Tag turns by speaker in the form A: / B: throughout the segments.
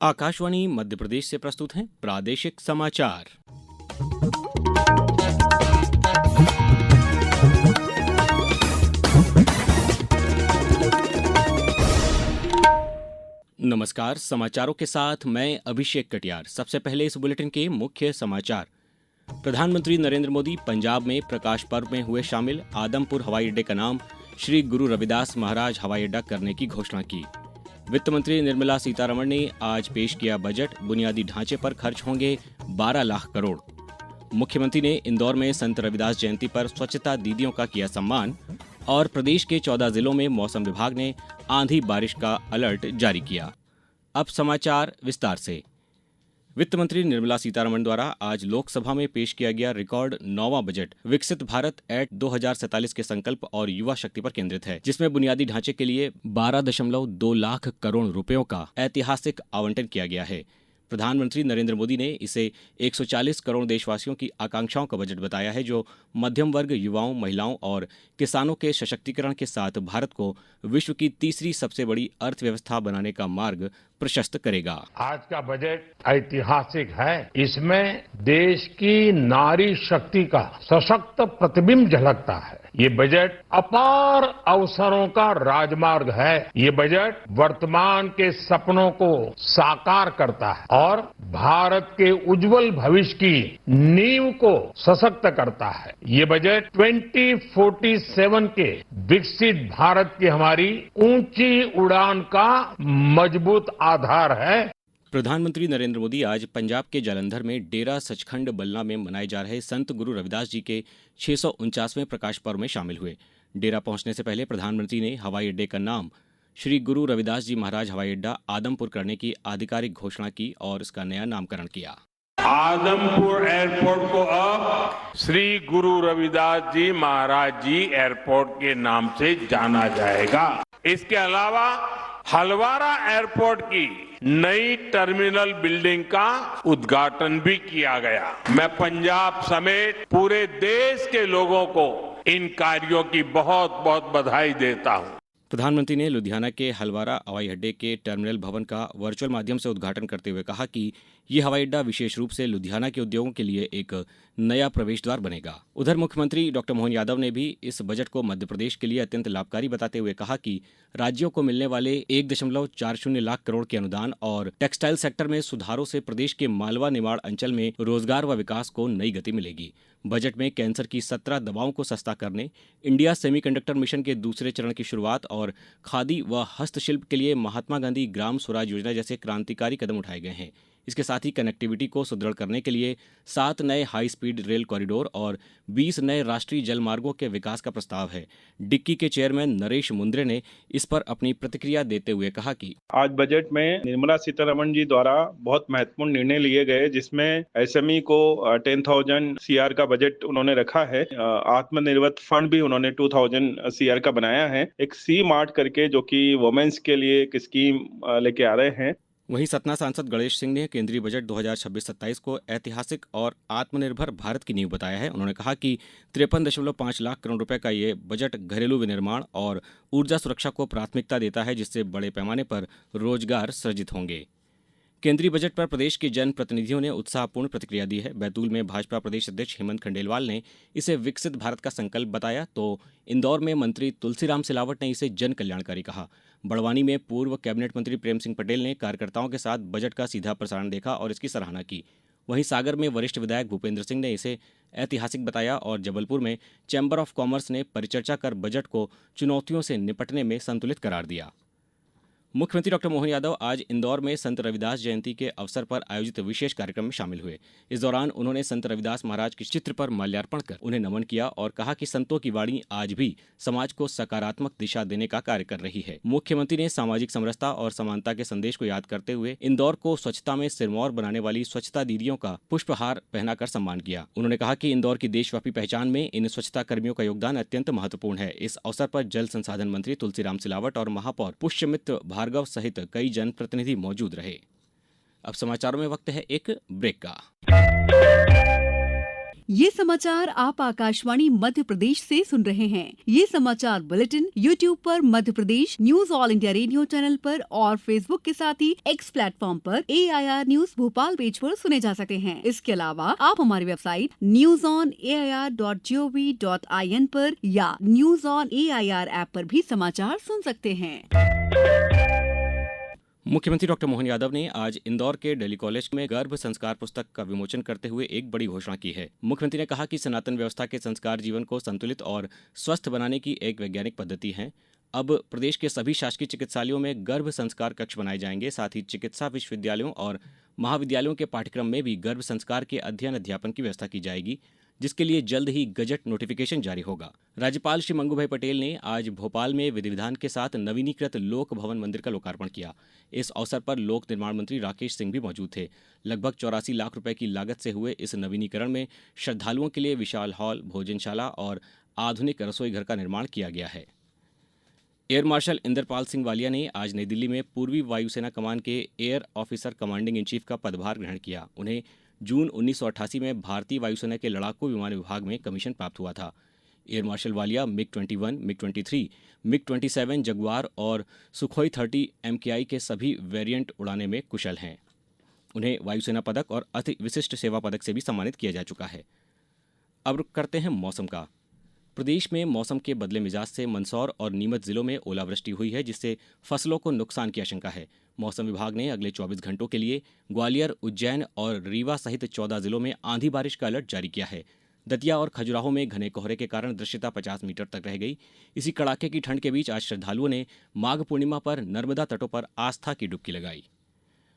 A: आकाशवाणी मध्य प्रदेश से प्रस्तुत हैं प्रादेशिक समाचार। नमस्कार, समाचारों के साथ मैं अभिषेक कटियार। सबसे पहले इस बुलेटिन के मुख्य समाचार। प्रधानमंत्री नरेंद्र मोदी पंजाब में प्रकाश पर्व में हुए शामिल। आदमपुर हवाई अड्डे का नाम श्री गुरु रविदास महाराज हवाई अड्डा करने की घोषणा की। वित्त मंत्री निर्मला सीतारमण ने आज पेश किया बजट। बुनियादी ढांचे पर खर्च होंगे 12 लाख करोड़। मुख्यमंत्री ने इंदौर में संत रविदास जयंती पर स्वच्छता दीदियों का किया सम्मान। और प्रदेश के 14 जिलों में मौसम विभाग ने आंधी बारिश का अलर्ट जारी किया। अब समाचार विस्तार से। वित्त मंत्री निर्मला सीतारमण द्वारा आज लोकसभा में पेश किया गया रिकॉर्ड 9वां बजट विकसित भारत एट 2047 के संकल्प और युवा शक्ति पर केंद्रित है, जिसमें बुनियादी ढांचे के लिए 12.2 लाख करोड़ रुपयों का ऐतिहासिक आवंटन किया गया है। प्रधानमंत्री नरेंद्र मोदी ने इसे 140 करोड़ देशवासियों की आकांक्षाओं का बजट बताया है, जो मध्यम वर्ग, युवाओं, महिलाओं और किसानों के सशक्तिकरण के साथ भारत को विश्व की तीसरी सबसे बड़ी अर्थव्यवस्था बनाने का मार्ग प्रशस्त करेगा।
B: आज का बजट ऐतिहासिक है। इसमें देश की नारी शक्ति का सशक्त प्रतिबिंब झलकता है। ये बजट अपार अवसरों का राजमार्ग है। ये बजट वर्तमान के सपनों को साकार करता है और भारत के उज्जवल भविष्य की नींव को सशक्त करता है। ये बजट 2047 के विकसित भारत की हमारी ऊंची उड़ान का मजबूत आधार है।
A: प्रधानमंत्री नरेंद्र मोदी आज पंजाब के जालंधर में डेरा सचखंड बल्ला में मनाए जा रहे संत गुरु रविदास जी के 649वें प्रकाश पर्व में शामिल हुए। डेरा पहुंचने से पहले प्रधानमंत्री ने हवाई अड्डे का नाम श्री गुरु रविदास जी महाराज हवाई अड्डा आदमपुर करने की आधिकारिक घोषणा की और इसका नया नामकरण किया।
B: आदमपुर एयरपोर्ट को अब श्री गुरु रविदास जी महाराज जी एयरपोर्ट के नाम से जाना जाएगा। इसके अलावा हलवारा एयरपोर्ट की नई टर्मिनल बिल्डिंग का उद्घाटन भी किया गया। मैं पंजाब समेत पूरे देश के लोगों को इन कार्यों की बहुत बहुत बधाई देता हूं।
A: प्रधानमंत्री ने लुधियाना के हलवारा हवाई अड्डे के टर्मिनल भवन का वर्चुअल माध्यम से उद्घाटन करते हुए कहा कि ये हवाई अड्डा विशेष रूप से लुधियाना के उद्योगों के लिए एक नया प्रवेश द्वार बनेगा। उधर मुख्यमंत्री डॉक्टर मोहन यादव ने भी इस बजट को मध्य प्रदेश के लिए अत्यंत लाभकारी बताते हुए कहा कि राज्यों को मिलने वाले 1.40 लाख करोड़ के अनुदान और टेक्सटाइल सेक्टर में सुधारों से प्रदेश के मालवा निमाड़ अंचल में रोजगार व विकास को नई गति मिलेगी। बजट में कैंसर की 17 दवाओं को सस्ता करने, इंडिया सेमीकंडक्टर मिशन के दूसरे चरण की शुरुआत और खादी व हस्तशिल्प के लिए महात्मा गांधी ग्राम स्वराज योजना जैसे क्रांतिकारी कदम उठाए गए हैं। इसके साथ ही कनेक्टिविटी को सुदृढ़ करने के लिए 7 नए हाई स्पीड रेल कॉरिडोर और 20 नए राष्ट्रीय जल मार्गों के विकास का प्रस्ताव है। डिक्की के चेयरमैन नरेश मुंद्रे ने इस पर अपनी प्रतिक्रिया देते हुए कहा कि
C: आज बजट में निर्मला सीतारमण जी द्वारा बहुत महत्वपूर्ण निर्णय लिए गए, जिसमें एसएमई को 10,000 सीआर का बजट उन्होंने रखा है। आत्मनिर्भर फंड भी उन्होंने 2,000 सीआर का बनाया है। एक सी मार्ट करके जो कि वुमेन्स के लिए एक स्कीम लेके आ रहे हैं।
A: वहीं सतना सांसद गणेश सिंह ने केंद्रीय बजट 2026-27 को ऐतिहासिक और आत्मनिर्भर भारत की नींव बताया है। उन्होंने कहा कि 53.5 लाख करोड़ रुपए का ये बजट घरेलू विनिर्माण और ऊर्जा सुरक्षा को प्राथमिकता देता है, जिससे बड़े पैमाने पर रोजगार सृजित होंगे। केंद्रीय बजट पर प्रदेश के जनप्रतिनिधियों ने उत्साहपूर्ण प्रतिक्रिया दी है। बैतूल में भाजपा प्रदेश अध्यक्ष हेमंत खंडेलवाल ने इसे विकसित भारत का संकल्प बताया, तो इंदौर में मंत्री तुलसीराम सिलावट ने इसे जन कल्याणकारी कहा। बड़वानी में पूर्व कैबिनेट मंत्री प्रेम सिंह पटेल ने कार्यकर्ताओं के साथ बजट का सीधा प्रसारण देखा और इसकी सराहना की। वहीं सागर में वरिष्ठ विधायक भूपेंद्र सिंह ने इसे ऐतिहासिक बताया और जबलपुर में चैंबर ऑफ कॉमर्स ने परिचर्चा कर बजट को चुनौतियों से निपटने में संतुलित करार दिया। मुख्यमंत्री डॉक्टर मोहन यादव आज इंदौर में संत रविदास जयंती के अवसर पर आयोजित विशेष कार्यक्रम में शामिल हुए। इस दौरान उन्होंने संत रविदास महाराज के चित्र पर माल्यार्पण कर उन्हें नमन किया और कहा कि संतों की वाणी आज भी समाज को सकारात्मक दिशा देने का कार्य कर रही है। मुख्यमंत्री ने सामाजिक समरसता और समानता के संदेश को याद करते हुए इंदौर को स्वच्छता में सिरमौर बनाने वाली स्वच्छता दीदियों का पुष्पहार पहनाकर सम्मान किया। उन्होंने कहा कि इंदौर की देशव्यापी पहचान में इन स्वच्छता कर्मियों का योगदान अत्यंत महत्वपूर्ण है। इस अवसर पर जल संसाधन मंत्री तुलसीराम सिलावट और महापौर पुष्यमित्र भार्गव सहित कई जनप्रतिनिधि मौजूद रहे। अब समाचारों में वक्त है एक ब्रेक का।
D: ये समाचार आप आकाशवाणी मध्य प्रदेश से सुन रहे हैं। ये समाचार बुलेटिन YouTube पर Madhya Pradesh news all India radio channel पर और Facebook के साथ ही X प्लेटफॉर्म पर AIR न्यूज भोपाल पेज पर सुने जा सकते हैं। इसके अलावा आप हमारी वेबसाइट newsonair.gov.in पर या न्यूज ऑन AIR ऐप पर भी समाचार सुन सकते हैं।
A: मुख्यमंत्री डॉक्टर मोहन यादव ने आज इंदौर के डेली कॉलेज में गर्भ संस्कार पुस्तक का विमोचन करते हुए एक बड़ी घोषणा की है। मुख्यमंत्री ने कहा कि सनातन व्यवस्था के संस्कार जीवन को संतुलित और स्वस्थ बनाने की एक वैज्ञानिक पद्धति है। अब प्रदेश के सभी शासकीय चिकित्सालयों में गर्भ संस्कार कक्ष बनाए जाएंगे। साथ ही चिकित्सा विश्वविद्यालयों और महाविद्यालयों के पाठ्यक्रम में भी गर्भ संस्कार के अध्ययन अध्यापन की व्यवस्था की जाएगी, जिसके लिए जल्द ही गजट नोटिफिकेशन जारी होगा। राज्यपाल श्री मंगूभाई पटेल ने आज भोपाल में विधि विधान के साथ नवीनीकृत लोक भवन मंदिर का लोकार्पण किया। इस अवसर पर लोक निर्माण मंत्री राकेश सिंह भी मौजूद थे। लगभग 84 लाख रुपए की लागत से हुए इस नवीनीकरण में श्रद्धालुओं के लिए विशाल हॉल, भोजनशाला और आधुनिक रसोई घर का निर्माण किया गया है। एयर मार्शल इंद्रपाल सिंह वालिया ने आज नई दिल्ली में पूर्वी वायुसेना कमान के air officer commanding in chief का पदभार ग्रहण किया। उन्हें जून 1988 में भारतीय वायुसेना के लड़ाकू विमान विभाग में कमीशन प्राप्त हुआ था। Air marshal Walia MiG-21, MiG-23, MiG-27 Jaguar और सुखोई 30 MKI के सभी वेरिएंट उड़ाने में कुशल हैं। उन्हें वायुसेना पदक और अति विशिष्ट सेवा पदक से भी सम्मानित किया जा चुका है। अब रुख करते हैं मौसम का। प्रदेश में मौसम के बदले मिजाज से मंदसौर और नीमच जिलों में ओलावृष्टि हुई है, जिससे फसलों को नुकसान की आशंका है। मौसम विभाग ने अगले 24 घंटों के लिए ग्वालियर, उज्जैन और रीवा सहित 14 जिलों में आंधी बारिश का अलर्ट जारी किया है। दतिया और खजुराहो में घने कोहरे के कारण दृश्यता 50 मीटर तक रह गई। इसी कड़ाके की ठंड के बीच आज श्रद्धालुओं ने माघ पूर्णिमा पर नर्मदा तटों पर आस्था की डुबकी लगाई।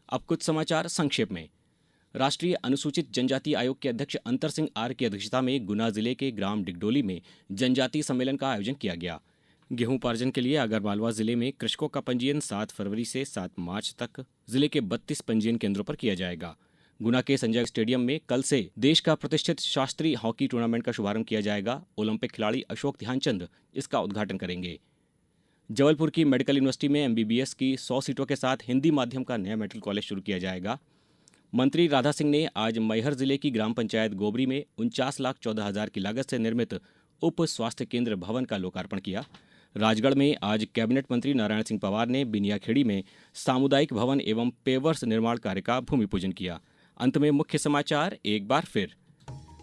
A: अब कुछ समाचार संक्षेप में। राष्ट्रीय अनुसूचित जनजाति आयोग के अध्यक्ष अंतर सिंह आर की अध्यक्षता में गुना जिले के ग्राम डिगडोली में जनजातीय सम्मेलन का आयोजन किया गया। गेहूं उपार्जन के लिए आगरमालवा जिले में कृषकों का पंजीयन 7 फरवरी से 7 मार्च तक जिले के 32 पंजीयन केंद्रों पर किया जाएगा। गुना के संजय स्टेडियम में कल से देश का प्रतिष्ठित शास्त्रीय हॉकी टूर्नामेंट का शुभारंभ किया जाएगा। ओलंपिक खिलाड़ी अशोक ध्यानचंद इसका उद्घाटन करेंगे। जबलपुर की मेडिकल यूनिवर्सिटी में MBBS की 100 सीटों के साथ हिंदी माध्यम का नया मेडिकल कॉलेज शुरू किया जाएगा। मंत्री राधा सिंह ने आज मैहर जिले की ग्राम पंचायत गोबरी में 49,14,000 की लागत से निर्मित उप स्वास्थ्य केंद्र भवन का लोकार्पण किया। राजगढ़ में आज कैबिनेट मंत्री नारायण सिंह पवार ने बिनियाखेड़ी में सामुदायिक भवन एवं पेवर्स निर्माण कार्य का भूमि पूजन किया। अंत में मुख्य समाचार एक बार फिर।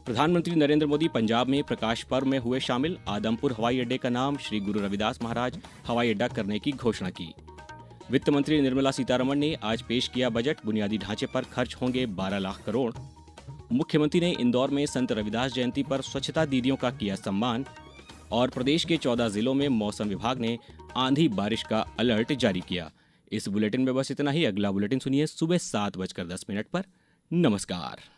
A: प्रधानमंत्री नरेंद्र मोदी पंजाब में प्रकाश पर्व में हुए शामिल। आदमपुर हवाई अड्डे का नाम श्री गुरु रविदास महाराज हवाई अड्डा करने की घोषणा की। वित्त मंत्री निर्मला सीतारमण ने आज पेश किया बजट। बुनियादी ढांचे पर खर्च होंगे 12 लाख करोड़। मुख्यमंत्री ने इंदौर में संत रविदास जयंती पर स्वच्छता दीदियों का किया सम्मान। और प्रदेश के 14 जिलों में मौसम विभाग ने आंधी बारिश का अलर्ट जारी किया। इस बुलेटिन में बस इतना ही। अगला बुलेटिन सुनिए सुबह 7:10 पर। नमस्कार।